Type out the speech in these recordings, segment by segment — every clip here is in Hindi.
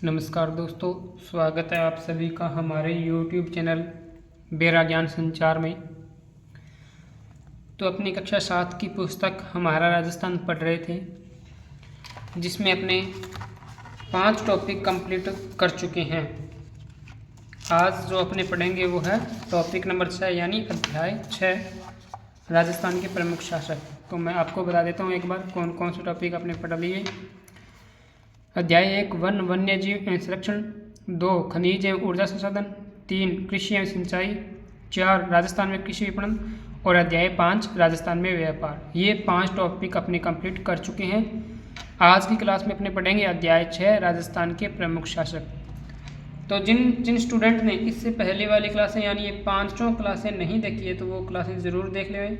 नमस्कार दोस्तों, स्वागत है आप सभी का हमारे YouTube चैनल बेरा ज्ञान संचार में। तो अपनी कक्षा 7 की पुस्तक हमारा राजस्थान पढ़ रहे थे, जिसमें अपने 5 टॉपिक कंप्लीट कर चुके हैं। आज जो अपने पढ़ेंगे वो है टॉपिक नंबर 6 यानी अध्याय 6 राजस्थान के प्रमुख शासक। तो मैं आपको बता देता हूँ एक बार कौन कौन से टॉपिक आपने पढ़ लिए। अध्याय 1 वन वन्य जीव एवं संरक्षण, 2 खनिज एवं ऊर्जा संसाधन, 3 कृषि एवं सिंचाई, 4 राजस्थान में कृषि विपणन और अध्याय 5 राजस्थान में व्यापार। ये 5 टॉपिक अपने कंप्लीट कर चुके हैं। आज की क्लास में अपने पढ़ेंगे अध्याय 6 राजस्थान के प्रमुख शासक। तो जिन स्टूडेंट ने इससे पहले वाली क्लासें यानी ये 5 क्लासें नहीं देखी है तो वो क्लासें ज़रूर देख लें।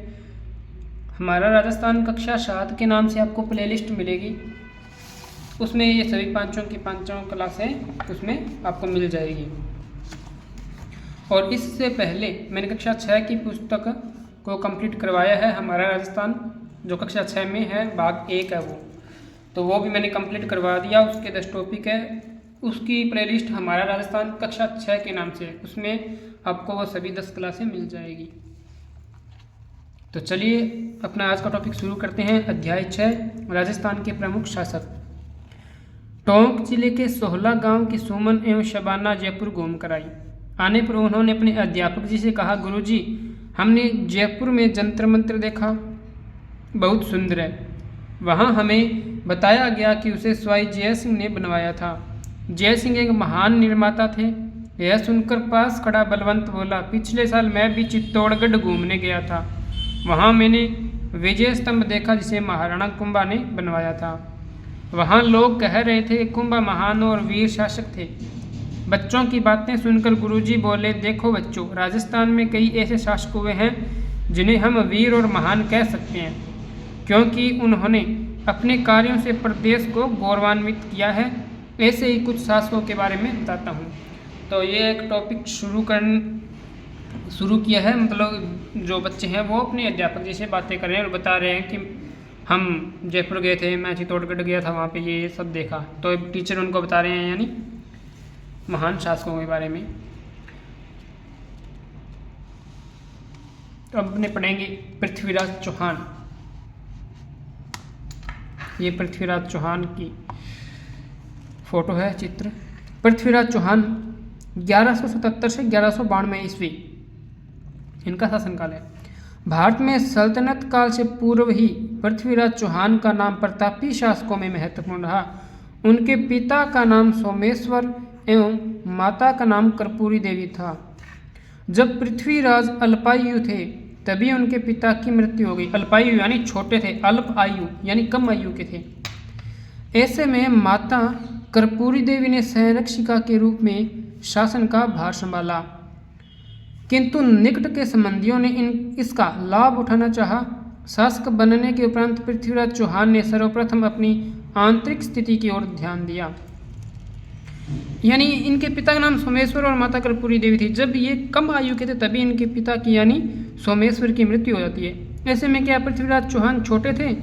हमारा राजस्थान कक्षा 7 के नाम से आपको प्लेलिस्ट मिलेगी, उसमें ये सभी 5 क्लासें उसमें आपको मिल जाएगी। और इससे पहले मैंने कक्षा 6 की पुस्तक को कंप्लीट करवाया है। हमारा राजस्थान जो कक्षा 6 में है भाग 1 है वो भी मैंने कंप्लीट करवा दिया। उसके 10 टॉपिक है, उसकी प्लेलिस्ट हमारा राजस्थान कक्षा 6 के नाम से, उसमें आपको वो सभी 10 क्लासें मिल जाएगी। तो चलिए अपना आज का टॉपिक शुरू करते हैं। अध्याय 6 राजस्थान के प्रमुख शासक। टोंक जिले के सोहला गांव की सुमन एवं शबाना जयपुर घूम कर आई। आने पर उन्होंने अपने अध्यापक जी से कहा, गुरुजी, हमने जयपुर में जंतर मंत्र देखा, बहुत सुंदर है। वहाँ हमें बताया गया कि उसे स्वाई जय सिंह ने बनवाया था। जय सिंह एक महान निर्माता थे। यह सुनकर पास खड़ा बलवंत बोला, पिछले साल मैं भी चित्तौड़गढ़ घूमने गया था। वहाँ मैंने विजय स्तंभ देखा जिसे महाराणा कुंभा ने बनवाया था। वहाँ लोग कह रहे थे कि कुंभा महान और वीर शासक थे। बच्चों की बातें सुनकर गुरुजी बोले, देखो बच्चों, राजस्थान में कई ऐसे शासक हुए हैं जिन्हें हम वीर और महान कह सकते हैं, क्योंकि उन्होंने अपने कार्यों से प्रदेश को गौरवान्वित किया है। ऐसे ही कुछ शासकों के बारे में बताता हूँ। तो ये एक टॉपिक शुरू किया है, मतलब जो बच्चे हैं वो अपने अध्यापक जी से बातें कर रहे हैं और बता रहे हैं कि हम जयपुर गए थे, मैं चित्तौड़गढ़ गया था, वहाँ पे ये सब देखा। तो टीचर उनको बता रहे हैं यानी महान शासकों के बारे में। तो अब अपने पढ़ेंगे पृथ्वीराज चौहान। ये पृथ्वीराज चौहान की फोटो है, चित्र। पृथ्वीराज चौहान 1177 से 1192 ईस्वी इनका शासनकाल है। भारत में सल्तनत काल से पूर्व ही पृथ्वीराज चौहान का नाम प्रतापी शासकों में महत्वपूर्ण रहा। उनके पिता का नाम सोमेश्वर एवं माता का नाम कर्पूरी देवी था। जब पृथ्वीराज अल्पायु थे तभी उनके पिता की मृत्यु हो गई। अल्पायु यानी छोटे थे, अल्प आयु यानी कम आयु के थे। ऐसे में माता कर्पूरी देवी ने संरक्षिका के रूप में शासन का भार संभाला, किंतु निकट के संबंधियों ने इसका लाभ उठाना चाहा। शासक बनने के उपरांत पृथ्वीराज चौहान ने सर्वप्रथम अपनी आंतरिक स्थिति की ओर ध्यान दिया। यानी इनके पिता का नाम सोमेश्वर और माता कर्पूरी देवी थी। जब ये कम आयु के थे तभी इनके पिता की यानी सोमेश्वर की मृत्यु हो जाती है। ऐसे में क्या पृथ्वीराज चौहान छोटे थे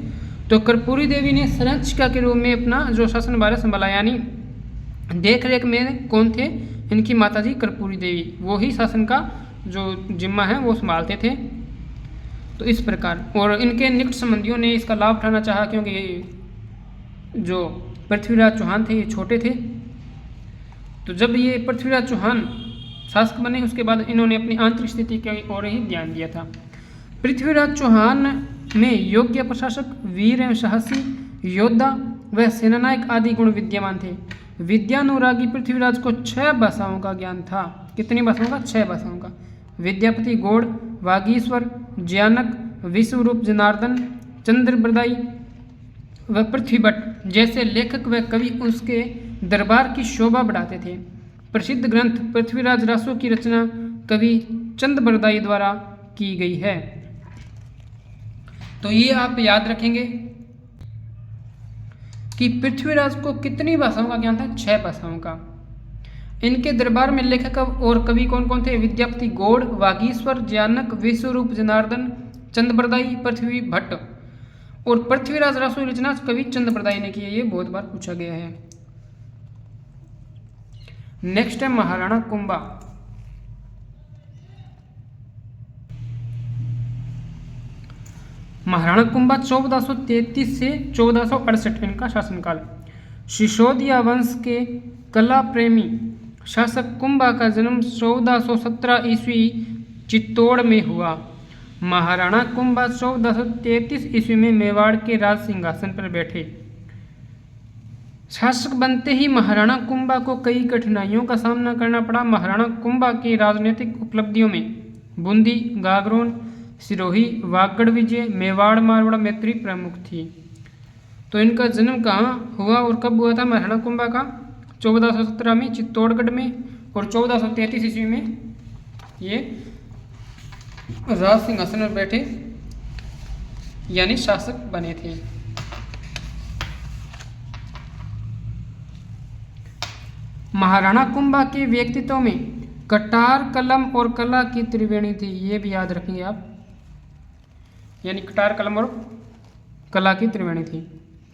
तो कर्पूरी देवी ने संरक्षिका के रूप में अपना जो शासन भार संभाला, यानी देख रेख में कौन थे, इनकी माता जी कर्पूरी देवी, वो ही शासन का जो जिम्मा है वो संभालते थे। तो इस प्रकार, और इनके निकट संबंधियों ने इसका लाभ उठाना चाहा, क्योंकि जो पृथ्वीराज चौहान थे ये छोटे थे। तो जब ये पृथ्वीराज चौहान शासक बने उसके बाद इन्होंने अपनी आंतरिक स्थिति की ओर ही ध्यान दिया था। पृथ्वीराज चौहान में योग्य प्रशासक, वीर एवं साहसी योद्धा व सेनानायक आदि गुण विद्यमान थे। विद्यानुरागी पृथ्वीराज को 6 भाषाओं का ज्ञान था। कितनी भाषाओं का? 6 भाषाओं का। विद्यापति, गौड़, वागीश्वर, ज्ञानक, विश्वरूप जनार्दन, चंद्रबरदाई व पृथ्वीभट्ट जैसे लेखक व कवि उसके दरबार की शोभा बढ़ाते थे। प्रसिद्ध ग्रंथ पृथ्वीराज रासो की रचना कवि चंद्रबरदाई द्वारा की गई है। तो ये आप याद रखेंगे कि पृथ्वीराज को कितनी भाषाओं का ज्ञान था? 6 भाषाओं का। इनके दरबार में लेखक और कवि कौन कौन थे? विद्यापति, गौड़, वागीश्वर, ज्ञानक, विश्वरूप जनार्दन, चंद्रबरदाई, पृथ्वीभट्ट। और पृथ्वीराज रासो रचना कवि चंद्रबरदाई ने की है। ये बहुत बार पूछा गया है। नेक्स्ट है महाराणा कुंभा। महाराणा कुंभा 1433 से 1468 इनका शासनकाल। सिसोदिया वंश के कला प्रेमी शासक कुंभा का जन्म 1417 ईस्वी चित्तौड़ में हुआ। महाराणा कुंभा 1433 ईस्वी में मेवाड़ के राज सिंहासन पर बैठे। शासक बनते ही महाराणा कुंभा को कई कठिनाइयों का सामना करना पड़ा। महाराणा कुंभा की राजनीतिक उपलब्धियों में बूंदी, गागरोन, सिरोही, वागड़ विजय, मेवाड़, मारवाड़, मैत्री प्रमुख थी। तो इनका जन्म कहाँ हुआ और कब हुआ था महाराणा कुंभा का? 1417 में चित्तौड़गढ़ में, और 1433 ईस्वी में ये राज सिंहासन पर बैठे यानी शासक बने थे। महाराणा कुंभा के व्यक्तित्व में कटार, कलम और कला की त्रिवेणी थी। ये भी याद रखेंगे आप, यानी कटार, कलम और कला की त्रिवेणी थी।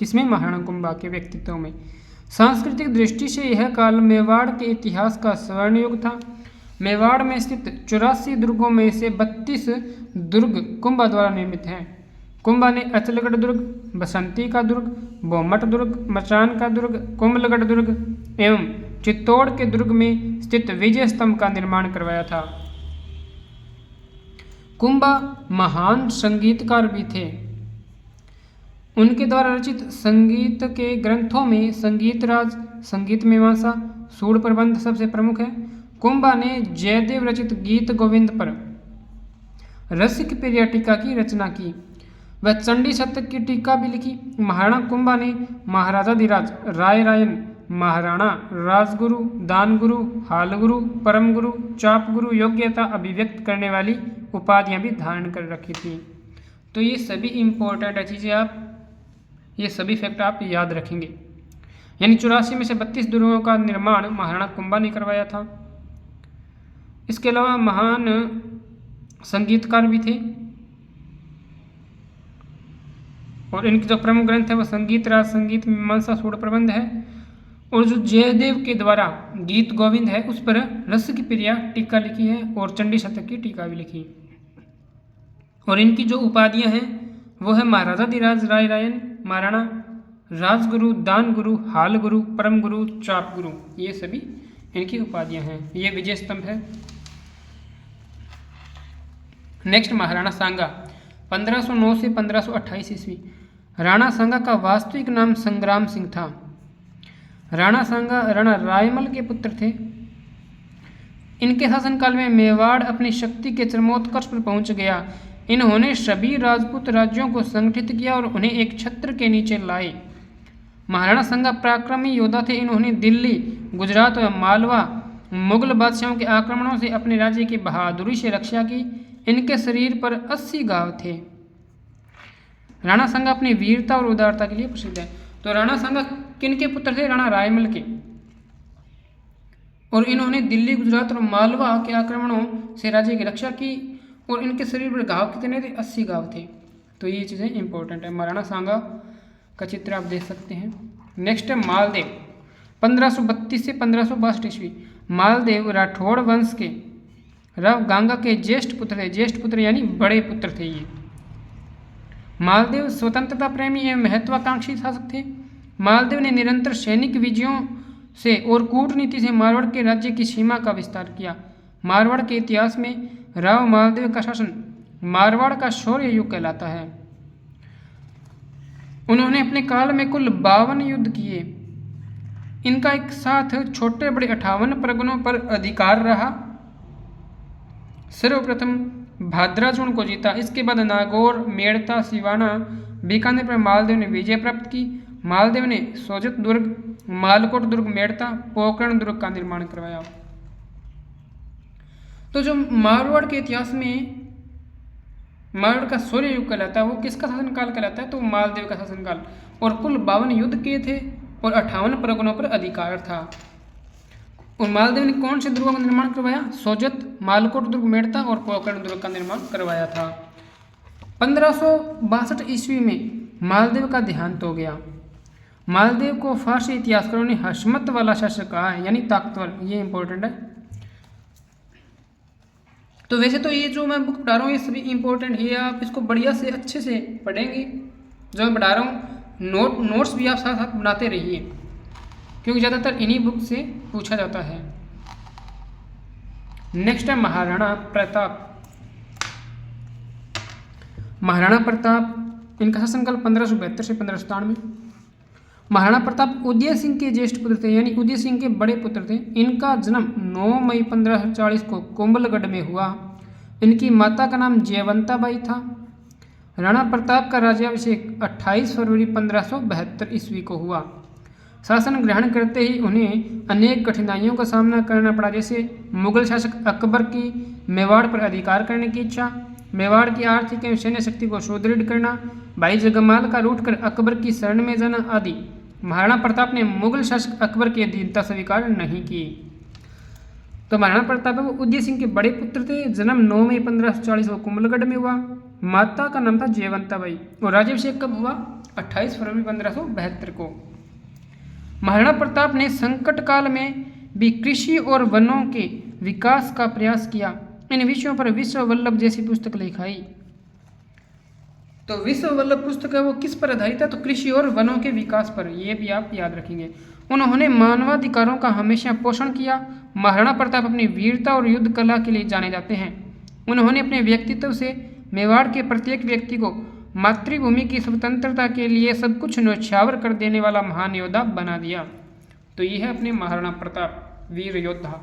किसमें? महाराणा कुंभा के व्यक्तित्व में। सांस्कृतिक दृष्टि से यह काल मेवाड़ के इतिहास का स्वर्ण युग था। मेवाड़ में स्थित 84 दुर्गों में से 32 दुर्ग कुंभा द्वारा निर्मित हैं। कुंभा ने अचलगढ़ दुर्ग, बसंती का दुर्ग, बोमट दुर्ग, मचान का दुर्ग, कुंभलगढ़ दुर्ग एवं चित्तौड़ के दुर्ग में स्थित विजय स्तंभ का निर्माण करवाया था। कुंभा महान संगीतकार भी थे। उनके द्वारा रचित संगीत के ग्रंथों में संगीत राज, संगीत मीमांसा, सूड़ प्रबंध सबसे प्रमुख है। कुंभा ने जयदेव रचित गीत गोविंद पर रसिक प्रिया टीका की रचना की। वह चंडी शतक की टीका भी लिखी। महाराणा कुंभा ने महाराजाधिराज, राय रायन, महाराणा, राजगुरु, दानगुरु, हालगुरु, परम गुरु, चाप गुरु, योग्यता अभिव्यक्त करने वाली उपाधियां भी धारण कर रखी थी। तो ये सभी इंपॉर्टेंट चीज़ें आप, ये सभी फैक्ट आप याद रखेंगे। यानी 84 में से 32 दुर्गों का निर्माण महाराणा कुंभा ने करवाया था। इसके अलावा महान संगीतकार भी थे और इनके जो प्रमुख ग्रंथ है वो संगीत राज, संगीत मीमांसा, सूड़ प्रबंध है। और जो जयदेव के द्वारा गीत गोविंद है उस पर रसिक प्रिया टीका लिखी है और चंडी शतक की टीका भी लिखी। और इनकी जो उपाधियां हैं वो है महाराजाधिराज, राय रायन, महाराणा, राजगुरु, दान गुरु, हाल गुरु, परम गुरु, चाप गुरु, ये सभी इनकी उपाधियां हैं। ये विजय स्तंभ है। नेक्स्ट महाराणा सांगा 1509 से 1528 ईस्वी। राणा सांगा का वास्तविक नाम संग्राम सिंह था। राणा सांगा राणा रायमल के पुत्र थे। इनके शासनकाल में मेवाड़ अपनी शक्ति के चरमोत्कर्ष पर पहुंच गया। इन्होंने सभी राजपूत राज्यों को संगठित किया और उन्हें एक छत्र के नीचे लाए। महाराणा सांगा पराक्रमी योद्धा थे। इन्होंने दिल्ली, गुजरात और मालवा मुगल बादशाहों के आक्रमणों से अपने राज्य की बहादुरी से रक्षा की। इनके शरीर पर 80 घाव थे। राणा सांगा अपनी वीरता और उदारता के लिए प्रसिद्ध है। तो राणा सांगा किनके पुत्र थे? राणा रायमल के। और इन्होंने दिल्ली, गुजरात और मालवा के आक्रमणों से राज्य की रक्षा की और इनके शरीर पर घाव कितने थे? 80 घाव थे। तो ये चीज़ें इंपॉर्टेंट है। महाराणा सांगा का चित्र आप देख सकते हैं। नेक्स्ट है मालदेव 1532 से 1562 ईस्वी। मालदेव राठौड़ वंश के रव गांगा के ज्येष्ठ पुत्र थे। ज्येष्ठ पुत्र यानी बड़े पुत्र थे ये। मालदेव स्वतंत्रता प्रेमी एवं महत्वाकांक्षी शासक थे। मालदेव ने निरंतर सैनिक विजयों से और कूटनीति से मारवाड़ के राज्य की सीमा का विस्तार किया। मारवाड़ के इतिहास में राव मालदेव का शासन मारवाड़ का शौर्य युग कहलाता है। उन्होंने अपने काल में कुल 52 युद्ध किए। इनका एक साथ छोटे बड़े 58 परगनों पर अधिकार रहा। सर्वप्रथम भाद्राचूर्ण को जीता। इसके बाद नागौर, मेड़ता, सिवाना, बीकानेर पर मालदेव ने विजय प्राप्त की। मालदेव ने सोजत दुर्ग, मालकोट दुर्ग, मेड़ता, पोकरण दुर्ग का निर्माण करवाया। तो जो मारवाड़ के इतिहास में मारवाड़ का शौर्य युग कहलाता है वो किसका शासनकाल कहलाता है? तो मालदेव का शासनकाल। और कुल 52 युद्ध किए थे और 58 परगनों पर अधिकार था। और मालदेव ने कौन से दुर्गों का निर्माण करवाया? सोजत, मालकोट दुर्ग, मेड़ता और पोकरण दुर्ग का निर्माण करवाया था। 1562 ईस्वी में मालदेव का देहांत हो गया। मालदीव को फारसी इतिहासकारों ने हशमत वाला शासक कहा है, यानी ताकतवर। ये इंपॉर्टेंट है। तो वैसे तो ये जो मैं बुक पढ़ा रहा हूँ ये सभी इंपॉर्टेंट है, आप इसको बढ़िया से अच्छे से पढ़ेंगे। जो मैं पढ़ा रहा हूँ नोट्स भी आप साथ साथ बनाते रहिए, क्योंकि ज़्यादातर इन्हीं बुक से पूछा जाता है। नेक्स्ट है महाराणा प्रताप। महाराणा प्रताप, इनका शासनकाल 1572 से 1597। महाराणा प्रताप उदय सिंह के ज्येष्ठ पुत्र थे, यानी उदय सिंह के बड़े पुत्र थे। इनका जन्म 9 मई 1540 को कुंभलगढ़ में हुआ। इनकी माता का नाम जयवंता बाई था। राणा प्रताप का राज्याभिषेक 28 फरवरी 1572 ईस्वी को हुआ। शासन ग्रहण करते ही उन्हें अनेक कठिनाइयों का सामना करना पड़ा, जैसे मुगल शासक अकबर की मेवाड़ पर अधिकार करने की इच्छा, मेवाड़ की आर्थिक एवं सैन्य शक्ति को सुदृढ़ करना, भाई जगमाल का रूठकर अकबर की शरण में जाना आदि। महाराणा प्रताप ने मुगल शासक अकबर की अधीनता स्वीकार नहीं की। तो महाराणा प्रताप वो उदय सिंह के बड़े पुत्र थे। जन्म 9 मई 1540 को कुंभलगढ़ में हुआ। माता का नाम था जयवंता बाई और राज्याभिषेक कब हुआ? 28 फरवरी 1572 को। महाराणा प्रताप ने संकट काल में भी कृषि और वनों के विकास का प्रयास किया। इन विषयों पर विश्व वल्लभ जैसी पुस्तक लिखाई। तो विश्व वल्लभ पुस्तक है वो किस पर आधारित है? तो कृषि और वनों के विकास पर। ये भी आप याद रखेंगे। उन्होंने मानवाधिकारों का हमेशा पोषण किया। महाराणा प्रताप अपनी वीरता और युद्ध कला के लिए जाने जाते हैं। उन्होंने अपने व्यक्तित्व से मेवाड़ के प्रत्येक व्यक्ति को मातृभूमि की स्वतंत्रता के लिए सब कुछ न्यौछावर कर देने वाला महान योद्धा बना दिया। तो ये है अपने महाराणा प्रताप, वीर योद्धा,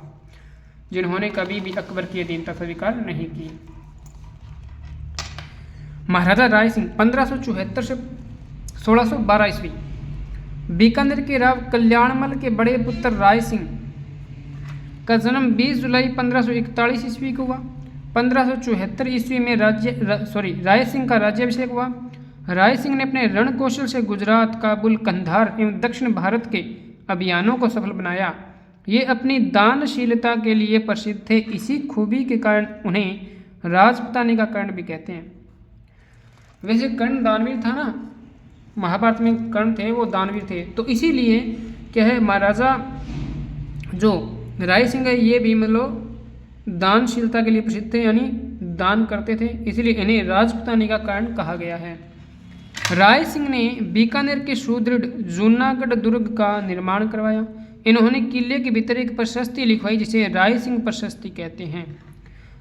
जिन्होंने कभी भी अकबर की अधीनता स्वीकार नहीं की। महाराजा राय सिंह 1574 से 1612 ईस्वी। बीकानेर के राव कल्याणमल के बड़े पुत्र राय सिंह का जन्म 20 जुलाई 1541 ईस्वी को हुआ। 1574 ईस्वी में राय सिंह का राज्याभिषेक हुआ। राय सिंह ने अपने रण कौशल से गुजरात, काबुल, कंधार एवं दक्षिण भारत के अभियानों को सफल बनाया। ये अपनी दानशीलता के लिए प्रसिद्ध थे। इसी खूबी के कारण उन्हें राजपुतानी का कर्ण भी कहते हैं। वैसे कर्ण दानवीर था ना, महाभारत में कर्ण थे वो दानवीर थे, तो इसीलिए क्या है, महाराजा जो राय सिंह है ये भी मतलब दानशीलता के लिए प्रसिद्ध थे, यानी दान करते थे, इसीलिए इन्हें राजपुतानी का कारण कहा गया है। राय सिंह ने बीकानेर के सुदृढ़ जूनागढ़ दुर्ग का निर्माण करवाया। इन्होंने किले के भीतर एक प्रशस्ति लिखवाई जिसे राय सिंह प्रशस्ति कहते हैं।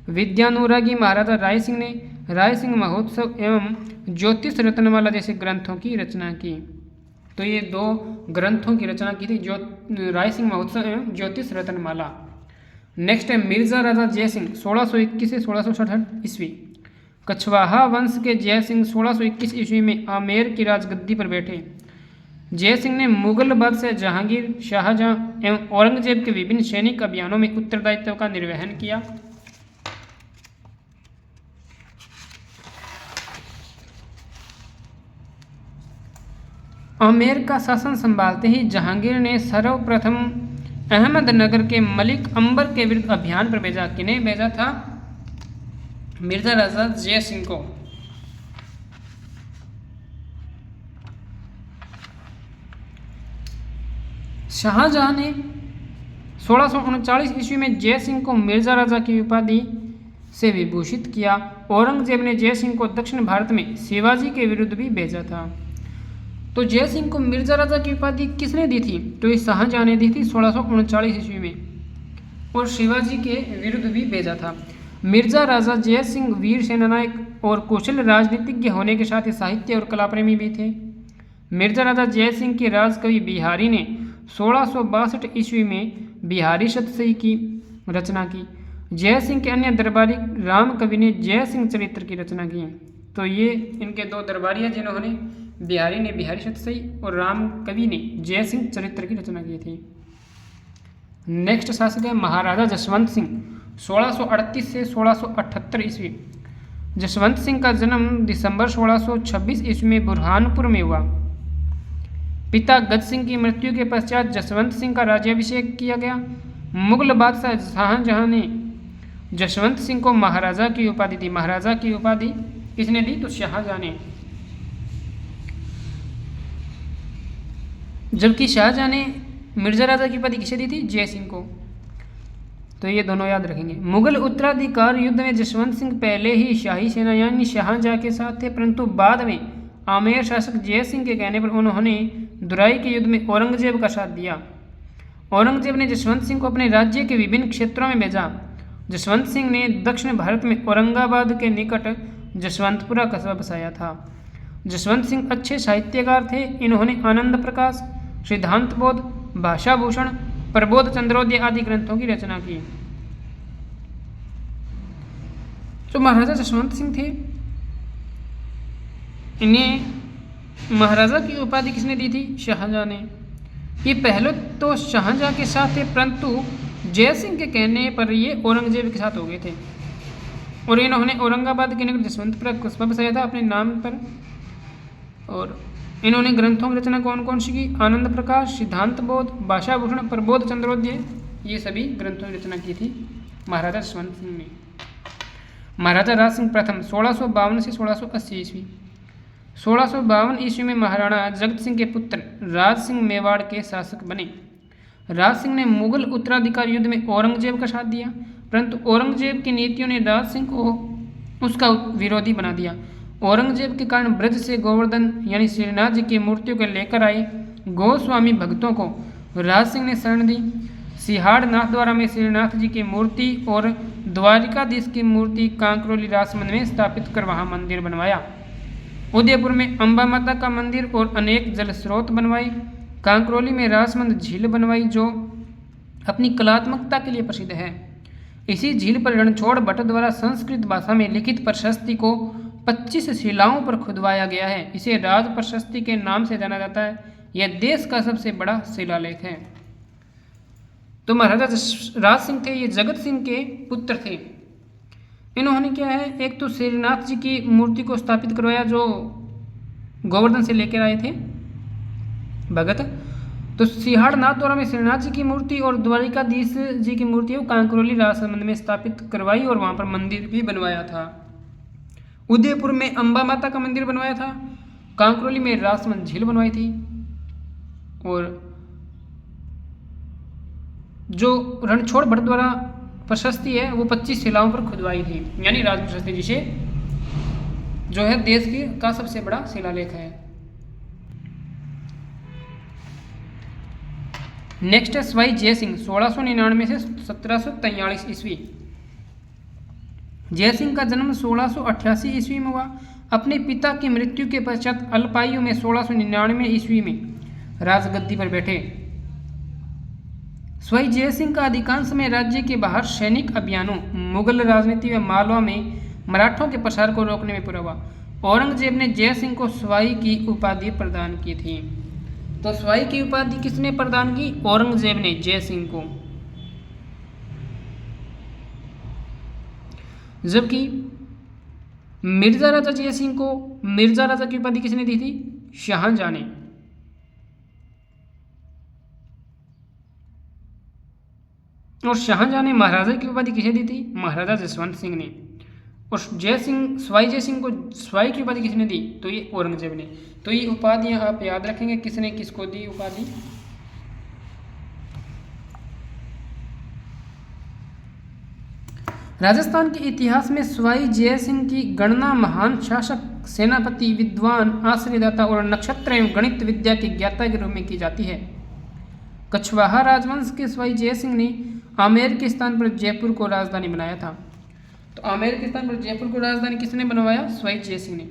विद्यानुरागी महाराजा राय सिंह ने राय सिंह महोत्सव एवं ज्योतिष रत्नमाला जैसे ग्रंथों की रचना की। तो ये 2 ग्रंथों की रचना की थी, राय सिंह महोत्सव एवं ज्योतिष रत्नमाला। नेक्स्ट है मिर्जा राजा जय सिंह 1621 से 1667 ईस्वी। कछवाहा वंश के जय सिंह 1621 ईस्वी में आमेर की राजगद्दी पर बैठे। जय सिंह ने मुगल बादशाह जहांगीर, शाहजहां एवं औरंगजेब के विभिन्न सैनिक अभियानों में उत्तरदायित्व का निर्वहन किया। आमेर का शासन संभालते ही जहांगीर ने सर्वप्रथम अहमदनगर के मलिक अंबर के विरुद्ध अभियान पर भेजा। किन्हें भेजा था? मिर्जा राजा जय सिंह को। शाहजहां ने 1639 ईस्वी में जय सिंह को मिर्जा राजा की उपाधि से विभूषित किया। औरंगजेब ने जय सिंह को दक्षिण भारत में शिवाजी के विरुद्ध भी भेजा था। तो जय सिंह को मिर्जा राजा की उपाधि किसने दी थी? तो ये शाहजहां ने दी थी 1639 ईस्वी में, और शिवाजी के विरुद्ध भी भेजा था। मिर्जा राजा जय सिंह वीर सेनानायक और कुशल राजनीतिज्ञ होने के साथ ही साहित्य और कला प्रेमी भी थे। मिर्जा राजा जय सिंह के राजकवि बिहारी ने 1662 ईस्वी में बिहारी शतसई की रचना की। जय सिंह के अन्य दरबारी राम कवि ने जय सिंह चरित्र की रचना की। तो ये इनके 2 दरबारी हैं जिन्होंने, बिहारी ने बिहारी शतसई और राम कवि ने जय सिंह चरित्र की रचना की थी। नेक्स्ट शासक है महाराजा जसवंत सिंह 1638 से 1678 ईस्वी। जसवंत सिंह का जन्म दिसंबर 1626 ईस्वी में बुरहानपुर में हुआ। पिता गज सिंह की मृत्यु के पश्चात जसवंत सिंह का राज्याभिषेक किया गया। मुगल बादशाह शाहजहां ने जसवंत सिंह को महाराजा की उपाधि दी। महाराजा की उपाधि किसने दी? तो शाहजहां ने। जबकि शाहजहाँ ने मिर्ज़ा राजा की उपाधि किसे दी थी? जय सिंह को। तो ये दोनों याद रखेंगे। मुगल उत्तराधिकार युद्ध में जसवंत सिंह पहले ही शाही सेना यानी शाहजहाँ के साथ थे, परंतु बाद में आमेर शासक जय सिंह के कहने पर उन्होंने दुराई के युद्ध में औरंगजेब का साथ दिया। औरंगजेब ने जसवंत सिंह को अपने राज्य के विभिन्न क्षेत्रों में भेजा। जसवंत सिंह ने दक्षिण भारत में औरंगाबाद के निकट जसवंतपुरा कस्बा बसाया था। जसवंत सिंह अच्छे साहित्यकार थे। इन्होंने आनंद प्रकाश, सिद्धांत बोध, भाषा भूषण, प्रबोध चंद्रोदय आदि ग्रंथों की रचना की। जो महाराजा जसवंत सिंह थे, इन्हें महाराजा की उपाधि किसने दी थी? शाहजहाँ ने। ये पहले तो शाहजहाँ के साथ थे, परंतु जय सिंह के कहने पर ये औरंगजेब के साथ हो गए थे और इन्होंने औरंगाबाद के निकट जसवंतपुरा कस्बा बसाया था अपने नाम पर। और इन्होंने ग्रंथों की रचना कौन कौन सी की? आनंद प्रकाश, सिद्धांत बोध, भाषा भूषण, प्रबोध चंद्रोदय, ये सभी ग्रंथों की रचना की थी महाराजा जसवंत सिंह ने। महाराजा राज सिंह प्रथम 1652 से 1680 ईस्वी। 1652 ईस्वी में महाराणा जगत सिंह के पुत्र राज सिंह मेवाड़ के शासक बने। राज सिंह ने मुगल उत्तराधिकार युद्ध में औरंगजेब का साथ दिया, परंतु औरंगजेब की नीतियों ने राज सिंह को उसका विरोधी बना दिया। औरंगजेब के कारण ब्रज से गोवर्धन यानी श्रीनाथ जी की मूर्तियों को लेकर आए गोस्वामी भक्तों को राज सिंह ने शरण दी। सिहाड़ नाथद्वारा में श्रीनाथ जी की मूर्ति और द्वारिकाधीश की मूर्ति कांकरोली राजमंदिर में स्थापित कर वहाँ मंदिर बनवाया। उदयपुर में अम्बा माता का मंदिर और अनेक जल स्रोत बनवाए। कांकरोली में राजमंद झील बनवाई जो अपनी कलात्मकता के लिए प्रसिद्ध है। इसी झील पर रणछोड़ भट्ट द्वारा संस्कृत भाषा में लिखित प्रशस्ति को 25 शिलाओं पर खुदवाया गया है। इसे राज प्रशस्ति के नाम से जाना जाता है। यह देश का सबसे बड़ा शिलालेख है। तो महाराजा राज सिंह थे, ये जगत सिंह के पुत्र थे। इन्होंने क्या है, एक तो श्रीनाथ जी की मूर्ति को स्थापित करवाया जो गोवर्धन से लेकर आए थे भगत। तो सिहाड़ नाथद्वारा में श्रीनाथ जी की मूर्ति और द्वारिकाधीश जी की मूर्ति वो कांकरोली राजमंदिर में स्थापित करवाई और वहाँ पर मंदिर भी बनवाया था। उदयपुर में अम्बा माता का मंदिर बनवाया था। कांकरोली में राजमंद झील बनवाई थी और जो रणछोड़ भट्ट द्वारा प्रशस्ति है वो 25 शिलाओं पर खुदवाई थी, यानी राज प्रशस्ति जिसे जो है देश की का सबसे बड़ा शिलालेख है। नेक्स्ट है सवाई जय सिंह 1699 से 1743 ईस्वी। जय सिंह का जन्म 1688 ईस्वी में हुआ। अपने पिता की मृत्यु के पश्चात अल्पायु में 1699 ईस्वी में राजगद्दी पर बैठे। सवाई जय सिंह का अधिकांश समय राज्य के बाहर सैनिक अभियानों, मुगल राजनीति व मालवा में मराठों के प्रसार को रोकने में पूरा हुआ। औरंगजेब ने जय सिंह को सवाई की उपाधि प्रदान की थी। तो सवाई की उपाधि किसने प्रदान की? औरंगजेब ने जय सिंह को। जबकि मिर्जा राजा जय सिंह को मिर्जा राजा की उपाधि किसने दी थी? शाहजहाँ ने। और शाहजहाँ ने महाराजा की उपाधि किसे दी थी? महाराजा जसवंत सिंह ने। और सवाई जय सिंह को सवाई की उपाधि किसने दी? तो ये औरंगजेब ने। तो ये उपाधियां आप याद रखेंगे किसने किसको दी उपाधि। राजस्थान के इतिहास में सवाई जय सिंह की गणना महान शासक, सेनापति, विद्वान, आश्रयदाता और नक्षत्र एवं गणित विद्या के ज्ञाता के रूप में की जाती है। कछवाहा राजवंश के सवाई जय सिंह ने आमेर के स्थान पर जयपुर को राजधानी बनाया था। तो आमेर के स्थान पर जयपुर को राजधानी किसने बनवाया? सवाई जय सिंह ने।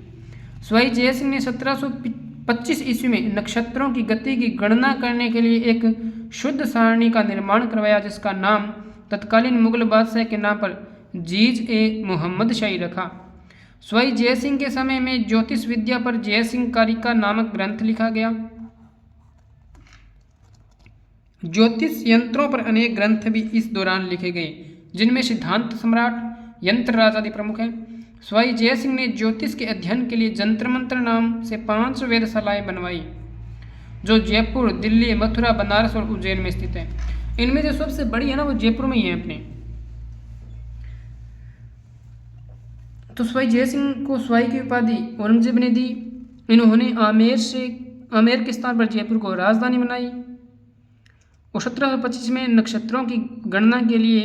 सवाई जय सिंह ने 1725 ईस्वी में नक्षत्रों की गति की गणना करने के लिए एक शुद्ध सारणी का निर्माण करवाया, जिसका नाम तत्कालीन मुगल बादशाह के नाम पर जीज-ए-मुहम्मद शाही रखा। सवाई जय सिंह के समय में ज्योतिष विद्या पर जय सिंह कारिका नामक ग्रंथ लिखा गया। ज्योतिष यंत्रों पर अनेक ग्रंथ भी इस दौरान लिखे गए, जिनमें सिद्धांत सम्राट, यंत्र राज आदि प्रमुख हैं। सवाई जय सिंह ने ज्योतिष के अध्ययन के लिए जंत्र मंत्र नाम से 5 वेधशालाएं बनवाई, जो जयपुर, दिल्ली, मथुरा, बनारस और उज्जैन में स्थित है। इनमें जो सबसे बड़ी है ना वो जयपुर में ही है अपने। तो सवाई जय सिंह को सवाई की उपाधि औरंगजेब ने दी। इन्होंने आमेर से आमेर के स्थान पर जयपुर को राजधानी बनाई। और 1725 में नक्षत्रों की गणना के लिए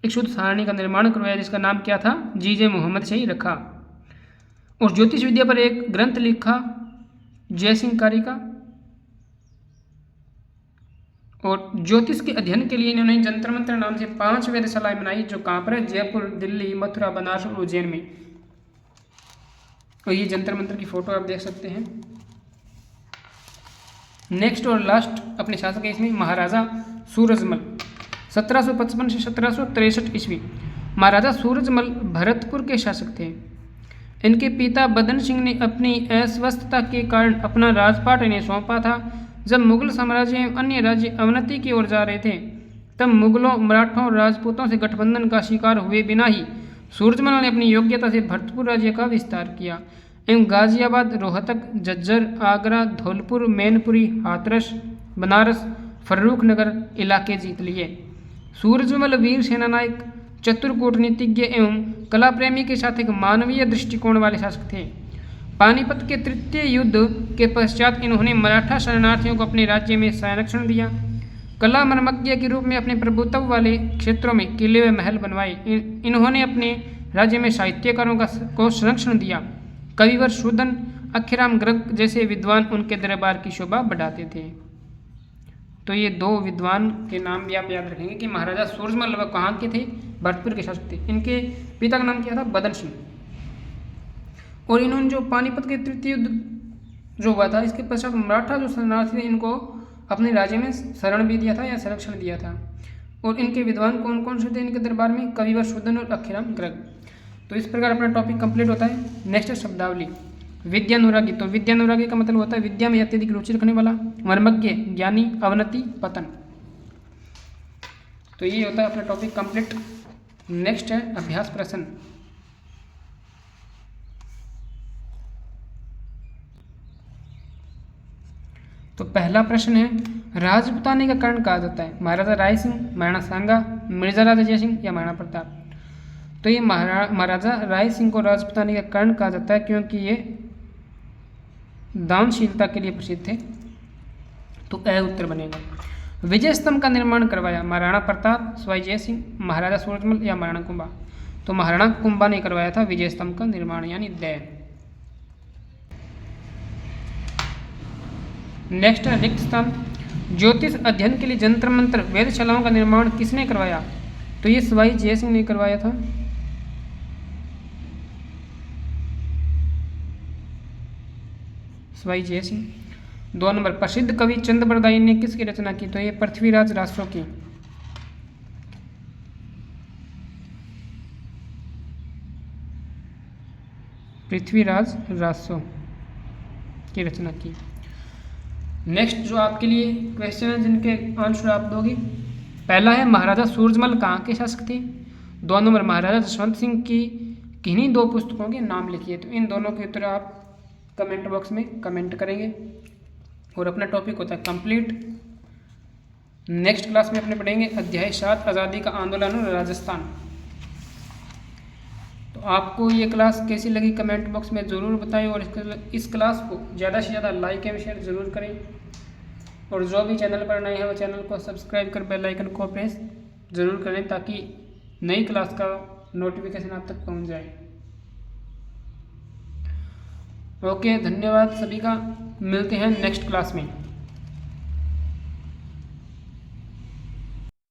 एक शुद्ध सारणी का निर्माण करवाया, जिसका नाम क्या था, जीजे मोहम्मद से ही रखा। और ज्योतिष विद्या पर एक ग्रंथ लिखा जयसिंह कारी का। और ज्योतिष के अध्ययन के लिए इन्होंने जंतर मंत्र नाम से 5 वेधशालाएं बनाई, जो कहाँ पर है, जयपुर, दिल्ली, मथुरा, बनारस और उज्जैन में। और ये जंतर मंत्र की फोटो आप देख सकते हैं। नेक्स्ट और लास्ट अपने शासक है इसमें महाराजा सूरजमल, 1755 से 1763 ईस्वी। महाराजा सूरजमल भरतपुर के शासक थे। इनके पिता बदन सिंह ने अपनी अस्वस्थता के कारण अपना राजपाट इन्हें सौंपा था। जब मुगल साम्राज्य एवं अन्य राज्य अवनति की ओर जा रहे थे, तब मुगलों, मराठों और राजपूतों से गठबंधन का शिकार हुए बिना ही सूरजमल ने अपनी योग्यता से भरतपुर राज्य का विस्तार किया एवं गाजियाबाद, रोहतक, झज्जर, आगरा, धौलपुर, मैनपुरी, हाथरस, बनारस, फर्रुखनगर इलाके जीत लिए। सूरजमल वीर सेनानायक, चतुर कूटनीतिज्ञ एवं कला प्रेमी के साथ एक मानवीय दृष्टिकोण वाले शासक थे। पानीपत के तृतीय युद्ध के पश्चात इन्होंने मराठा शरणार्थियों को अपने राज्य में संरक्षण दिया। कला मर्मज्ञ के रूप में अपने प्रभुत्व वाले क्षेत्रों में किले व महल बनवाए। इन्होंने अपने राज्य में साहित्यकारों को संरक्षण दिया। कविवर शूदन, अखीराम गर्ग जैसे विद्वान उनके दरबार की शोभा बढ़ाते थे। तो ये 2 विद्वान के नाम भी आप याद रखेंगे कि महाराजा सूरजमल वह कहाँ के थे, भरतपुर के शासक थे। इनके पिता का नाम क्या था, बदन सिंह। और इन्होंने जो पानीपत के तृतीय युद्ध जो हुआ था, इसके पश्चात मराठा जो शरणार्थी थे, इनको अपने राज्य में शरण भी दिया था या संरक्षण दिया था। और इनके विद्वान कौन कौन से थे इनके दरबार में, कविवर शूदन और अखीराम गर्ग। तो इस प्रकार अपना टॉपिक कंप्लीट होता है। नेक्स्ट शब्दावली, विद्यानुरागी। तो विद्यानुरागी का मतलब होता है विद्या में अत्यधिक रुचि रखने वाला, मर्मज्ञ, ज्ञानी, अवनति, पतन। तो ये होता है अपना टॉपिक कंप्लीट। नेक्स्ट है अभ्यास प्रश्न। तो पहला प्रश्न है, राजपूतानी का कर्ण कहा जाता है, महाराजा राय सिंह, महाराणा सांगा, मिर्जा राजा जय सिंह या महाराणा प्रताप। तो ये महाराजा राय सिंह को राजपूतानी का कर्ण कहा जाता है, क्योंकि ये दानशीलता के लिए प्रसिद्ध थे। तो ए उत्तर बनेगा। विजय स्तंभ का निर्माण करवाया, महाराणा प्रताप, सवाई जय सिंह, महाराजा सूरजमल या महाराणा कुंभा। तो महाराणा कुंभा ने करवाया था विजय स्तंभ का निर्माण, यानी दय। नेक्स्ट है रिक्त स्थान। ज्योतिष अध्ययन के लिए जंतर मंत्र वेधशालाओं का निर्माण किसने करवाया। तो ये सवाई जय सिंह ने करवाया था। सवाई जय सिंह। 2 नंबर, प्रसिद्ध कवि चंद बरदाई ने किसकी रचना की। तो ये पृथ्वीराज रासो की। पृथ्वीराज रासो की रचना की। नेक्स्ट जो आपके लिए क्वेश्चन है जिनके आंसर आप दोगे, पहला है महाराजा सूरजमल कहाँ के शासक थे। 2 नंबर, महाराजा जसवंत सिंह की किन्हीं 2 पुस्तकों के नाम लिखिए। तो इन दोनों के उत्तर आप कमेंट बॉक्स में कमेंट करेंगे। और अपना टॉपिक होता है कंप्लीट। नेक्स्ट क्लास में अपने पढ़ेंगे अध्याय 7 आज़ादी का आंदोलन और राजस्थान। तो आपको ये क्लास कैसी लगी कमेंट बॉक्स में ज़रूर बताएं। और इस क्लास को ज़्यादा से ज़्यादा लाइक एवं शेयर ज़रूर करें। और जो भी चैनल पर नए हैं वो चैनल को सब्सक्राइब कर बेल आइकन को प्रेस ज़रूर करें, ताकि नई क्लास का नोटिफिकेशन आप तक पहुंच जाए। ओके, धन्यवाद सभी का। मिलते हैं नेक्स्ट क्लास में।